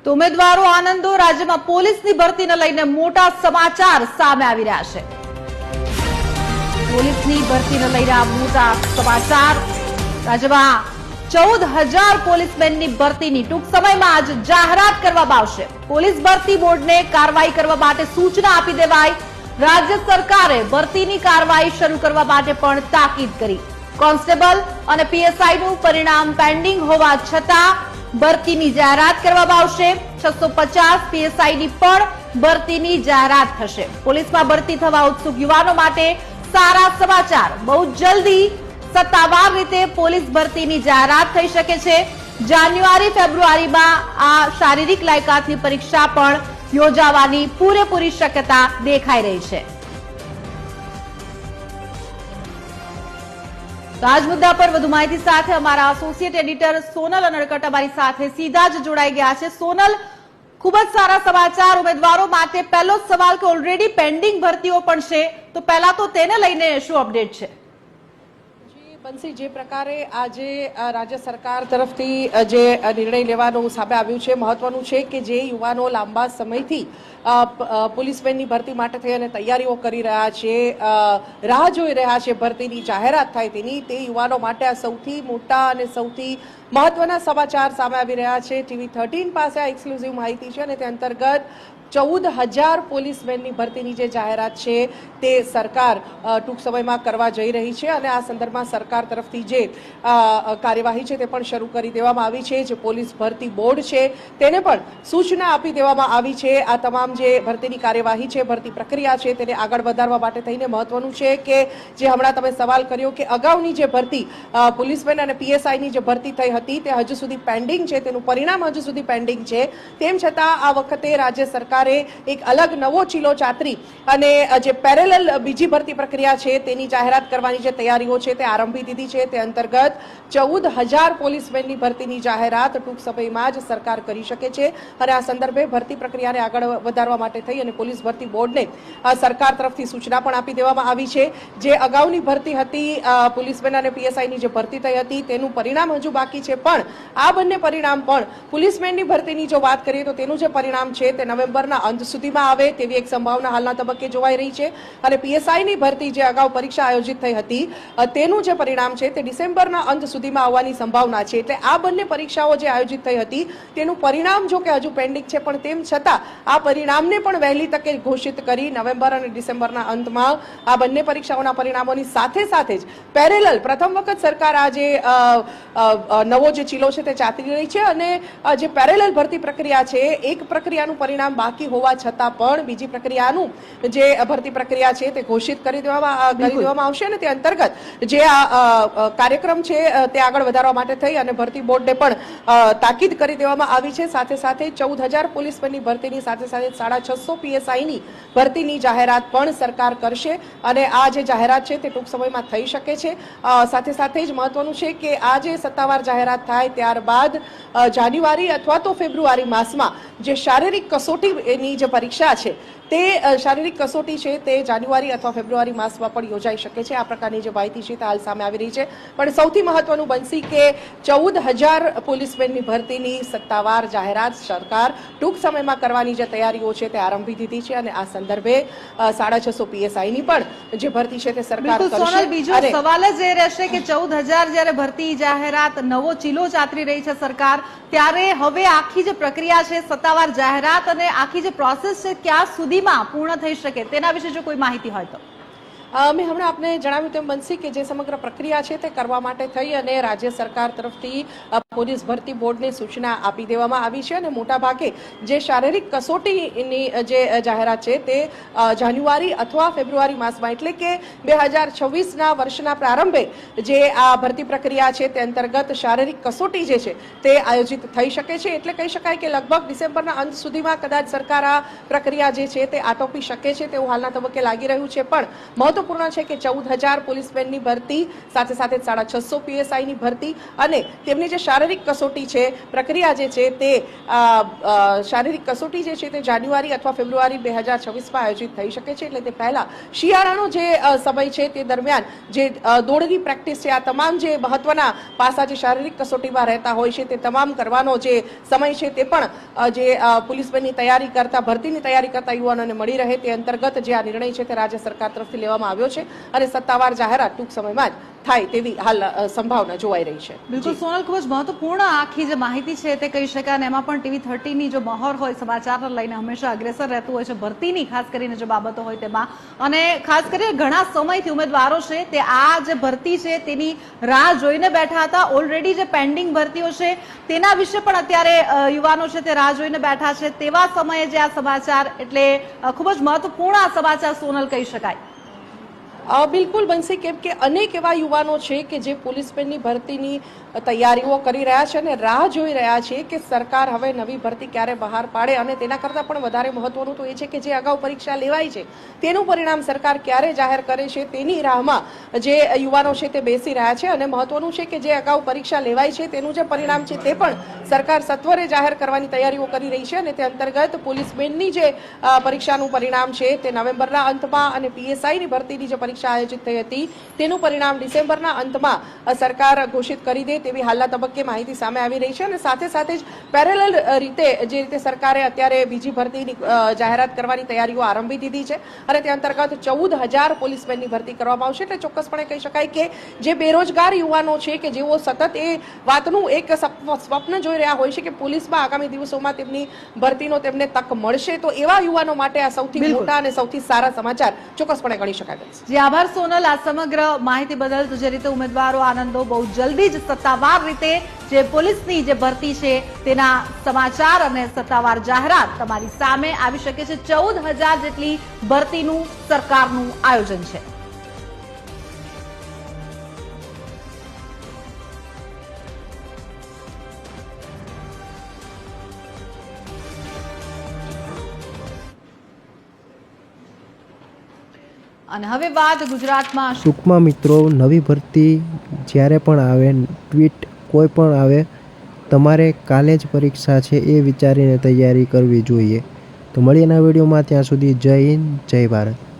તો ઉમેદવારો આનંદો રાજ્યમાં પોલીસની ભરતીને લઈને મોટા સમાચાર સામે આવી રહ્યા છે। પોલીસની ભરતીને લઈને મોટા સમાચાર। રાજ્યમાં 14,000 પોલીસમેનની ભરતીની ટૂંક સમયમાં જ જાહેરાત કરવામાં આવશે। પોલીસ ભરતી બોર્ડને કાર્યવાહી કરવા માટે સૂચના આપી દેવાઈ। રાજ્ય સરકારે ભરતીની કાર્યવાહી શરૂ કરવા માટે પણ તાકીદ કરી। કોન્સ્ટેબલ અને પીએસઆઈનું પરિણામ પેન્ડિંગ હોવા છતાં ભરતીની જાહેરાત કરવામાં આવશે। 650 પીએસઆઈની પણ ભરતીની જાહેરાત થશે। પોલીસમાં ભરતી થવા ઉત્સુક યુવાનો માટે સારા સમાચાર। બહુ જલ્દી સત્તાવાર રીતે પોલીસ ભરતીની જાહેરાત થઈ શકે છે। જાન્યુઆરી ફેબ્રુઆરીમાં આ શારીરિક લાયકાતની પરીક્ષા પણ યોજાવાની પૂરેપૂરી શક્યતા દેખાઈ રહી છે। આજ મુદ્દા પર વધુ માહિતી સાથે અમારા એસોસિએટ એડિટર સોનલ અનડકટ અમારી સાથે સીધા જ જોડાઈ ગયા છે। સોનલ, खूब ज सारा समाचार उम्मीदवारों माटे। पहलो सवाल के ऑलरेडी पेन्डिंग भर्तीओ पण छे, तो पहला तो तेने लईने शुं अपडेट छे? बंसी जे प्रकारे आजे राज्य सरकार तरफथी जे निर्णय लेवानो सामे आव्युं छे, महत्वनुं छे के जे युवानो लांबा समयथी पोलीसमेननी भरती माटे थई अने तैयारीओ करी रह्या छे, राह जोई रह्या छे भरतीनी जाहेरात थाय तेनी, ते युवानो माटे आ सौथी मोटा अने सौथी महत्वना समाचार सामे आवी रह्या छे। टीवी 13 पासे आ एक्सक्लूसिव माहिती छे अने ते अंतर्गत 14,000 पोलीसमेननी भरतीनी जे जाहेरात छे ते सरकार टूंक समयमां करवा जई रही छे अने आ संदर्भमां सरकार तरफथी जे कार्यवाही छे ते पण शरू करी देवामां आवी छे। जे पोलीस भरती बोर्ड छे तेने पण सूचना आपी देवामां आवी छे। आ तमाम जे भरतीनी कार्यवाही छे, भरती प्रक्रिया छे तेने आगळ वधारवा माटे थईने महत्वनुं छे के जे हमणां तमे सवाल कर्यो के अगाउनी जे भरती पोलीसमेन अने पीएसआईनी जे भरती थई हती ते हजू सुधी पेन्डिंग छे, तेनुं परिणाम हजू सुधी पेन्डिंग छे। तेम छतां आ वखते राज्य सरकार एक अलग नवो चीलो चातरी अने जे पेरेलल बीजी भरती प्रक्रिया छे तेनी जाहेरात करवानी जे तैयारीओ छे ते आरंभी दीधी छे। ते अंतर्गत 14,000 पोलीसमेननी भरतीनी जाहेरात टूंक समयमां ज सरकार करी शके छे अने आ संदर्भे भरती प्रक्रियाने आगळ वधारवा माटे थई अने पोलीस भरती बोर्डने सरकार तरफथी सूचना पण आपी देवामां आवी छे। जे अगाउनी भरती हती पोलीसमेन अने पीएसआईनी जे भरती थई हती तेनुं परिणाम हजू बाकी छे, पण आ बंने परिणाम पण पोलीसमेननी भरतीनी जो वात करीए तो तेनुं जे परिणाम छे ते नवेम्बर अंत सुधीमां आवे तेवी एक संभावना हालना तबक्के जोवाई रही छे। अने पीएसआईनी भरती जे अगाऊ परीक्षा आयोजित थई हती तेनुं जे परिणाम छे ते डिसेम्बरना अंत सुधीमां आववानी संभावना छे। एटले आ बंने परीक्षाओ जे आयोजित थई हती तेनुं परिणाम जो के हजू पेन्डिंग छे, पण तेम छतां आ परिणामने पण वहेली तके घोषित करी नवेम्बर अने डिसेम्बरना अंतमां आ बंने परीक्षाओना परिणामोनी साथे साथे ज पेरेलल प्रथम वखत सरकार आ जे नवो जे चीलो छे ते चातरी रही छे अने जे पेरेलल भरती प्रक्रिया छे एक प्रक्रियानुं परिणाम बाकी होवा छतां पण बीजी प्रक्रियानुं जे भरती प्रक्रिया छे ते घोषित करी देवामां आवशे अने ते अंतर्गत जे कार्यक्रम छे ते आगळ वधारवा माटे थई अने भरती बोर्डने पण ताकीद करी देवामां आवी छे। साथे साथे 14,000 पोलीसमेननी भरतीनी साथे साथे 650 पीएसआईनी भरतीनी जाहेरात पण सरकार करशे अने आ जे जाहेरात छे ते टूंक समयमां थई शके छे। साथे साथे ज महत्वनुं छे के आ जे सत्तावार जाहेरात थाय त्यारबाद जान्युआरी अथवा तो फेब्रुआरी मासमां जे शारीरिक कसोटी एनी जे परीक्षा छे ते शारीरिक कसोटी छे ते जान्युआरी अथवा फेब्रुआरी मासमां पण योजाई शके छे। आ प्रकारनी जे माहिती छे ते हाल सामे आवी रही छे, पण सौथी महत्वनुं बनसी के 14,000 पोलीसमेननी भरतीनी सत्तावार जाहेरात सरकार टूंक समयमां करवानी जे तैयारीओ छे ते आरंभी दीधी छे अने आ संदर्भे 650 पीएसआईनी पण जे भरती छे ते सरकार करशे। सोनल, बीजो सवाल ज ए रहेशे के 14,000 ज्यारे भरती जाहेरात नवो चीलो चातरी रही छे सरकार, त्यारे हवे आखी जे प्रक्रिया छे सत्तावार जाहेरात अने आखी जे प्रोसेस छे क्या सुधीमां पूर्ण थई शके तेना विषे जो कोई माहिती होय तो? मैं हमणे आपने जणाव्युं तेम बंसी के जे समग्र प्रक्रिया छे ते करवा माटे थई अने राज्य सरकार तरफथी पोलीस भरती बोर्डने सूचना आपी देवामां आवी छे अने मोटा भागे जे शारीरिक कसोटीनी जे जाहेरात छे ते जान्युआरी अथवा फेब्रुआरी मासमां एटले के 2026 ना वर्षना प्रारंभे जे आ भरती प्रक्रिया छे ते अंतर्गत शारीरिक कसोटी जे छे ते आयोजित थई शके छे। एटले कही शकाय के लगभग डिसेम्बरना अंत सुधीमां कदाच सरकार आ प्रक्रिया जे छे ते आटोपी शके छे तेवुं हालना तबक्के लागी रह्युं छे। पण महत्व મહત્વપૂર્ણ છે કે 14,000 પોલીસમેનની ભરતી, સાથે સાથે 650 પીએસઆઈની ભરતી અને તેમની જે શારીરિક કસોટી છે, પ્રક્રિયા જે છે તે શારીરિક કસોટી જે છે તે જાન્યુઆરી અથવા ફેબ્રુઆરી 2026માં આયોજિત થઈ શકે છે. એટલે તે પહેલા શિયાળાનો જે સમય છે તે દરમિયાન જે દોડની પ્રેક્ટિસ છે, આ તમામ જે મહત્વના પાસા જે શારીરિક કસોટીમાં રહેતા હોય છે તે તમામ કરવાનો જે સમય છે તે પણ જે પોલીસમેનની તૈયારી કરતા, ભરતીની તૈયારી કરતા યુવાનોને મળી રહે તે અંતર્ગત જે આ નિર્ણય છે તે રાજ્ય સરકાર તરફથી લેવામાં આવ્યો છે અને સત્તાવાર જાહેરાત ટૂંક સમયમાં જ થાય તેવી હાલ સંભાવના જોવાઈ રહી છે. બિલકુલ સોનલ, ખૂબ જ મહત્વપૂર્ણ આખી જે માહિતી છે તે કહી શકાય અને એમાં પણ TV30 ની જો મહોર હોય, સમાચારને લઈને હંમેશા અગ્રેસર રહેતું હોય છે, ભરતીની ખાસ કરીને જે બાબતો હોય તેમાં, અને ખાસ કરીને ઘણા સમયથી ઉમેદવારો છે તે આ જે ભરતી છે તેની રાહ જોઈને બેઠા હતા. ઓલરેડી જે પેન્ડિંગ ભરતીઓ છે તેના વિશે પણ અત્યારે યુવાનો છે તે રાહ જોઈને બેઠા છે. તેવા સમયે જે આ સમાચાર, એટલે ખૂબ જ મહત્વપૂર્ણ આ સમાચાર સોનલ કહી શકાય. બિલકુલ બનશે, કેમ કે અનેક એવા યુવાનો છે કે જે પોલીસમેનની ભરતીની તૈયારીઓ કરી રહ્યા છે અને રાહ જોઈ રહ્યા છે કે સરકાર હવે નવી ભરતી ક્યારે બહાર પાડે. અને તેના કરતાં પણ વધારે મહત્વનું તો એ છે કે જે અગાઉ પરીક્ષા લેવાય છે તેનું પરિણામ સરકાર ક્યારે જાહેર કરે છે તેની રાહમાં જે યુવાનો છે તે બેસી રહ્યા છે. અને મહત્વનું છે કે જે અગાઉ પરીક્ષા લેવાય છે તેનું જે પરિણામ છે તે પણ સરકાર સત્વરે જાહેર કરવાની તૈયારીઓ કરી રહી છે. અને તે અંતર્ગત પોલીસમેનની જે પરીક્ષાનું પરિણામ છે તે નવેમ્બરના અંતમાં અને પીએસઆઈની ભરતીની જે પરીક્ષા આયોજિત થઈ હતી તેનું પરિણામ ડિસેમ્બરના અંતમાં સરકાર ઘોષિત કરી દે તેવી હાલના તબક્કે માહિતી સામે આવી રહી છે. અને સાથે સાથે જ પેરેલલ રીતે જે રીતે સરકારે અત્યારે બીજી ભરતીની જાહેરાત કરવાની તૈયારીઓ આરંભી દીધી છે અને તે અંતર્ગત 14,000 પોલીસમેનની ભરતી કરવામાં આવશે. એટલે ચોક્કસપણે કહી શકાય કે જે બેરોજગાર યુવાનો છે કે જેઓ સતત એ વાતનું એક સ્વપ્ન જોઈ રહ્યા હોય છે કે પોલીસમાં આગામી દિવસોમાં તેમની ભરતીનો તેમને તક મળશે, તો એવા યુવાનો માટે આ સૌથી મોટા અને સૌથી સારા સમાચાર ચોક્કસપણે ગણી શકાય. આભાર સોનલ આ સમગ્ર માહિતી બદલ. તો જે રીતે ઉમેદવારો આનંદો બહુ જલ્દી જ સત્તાવાર રીતે જે પોલીસની જે ભરતી છે તેના સમાચાર અને સત્તાવાર જાહેરાત તમારી સામે આવી શકે છે. 14,000 જેટલી ભરતીનું સરકારનું આયોજન છે. અને હવે વાત ગુજરાતમાં. ટૂંકમાં મિત્રો, નવી ભરતી જ્યારે પણ આવે, ટ્વીટ કોઈ પણ આવે, તમારે કાલે જ પરીક્ષા છે એ વિચારીને તૈયારી કરવી જોઈએ. તો મળીએ નવા વિડીયોમાં, ત્યાં સુધી જય હિન્દ, જય ભારત.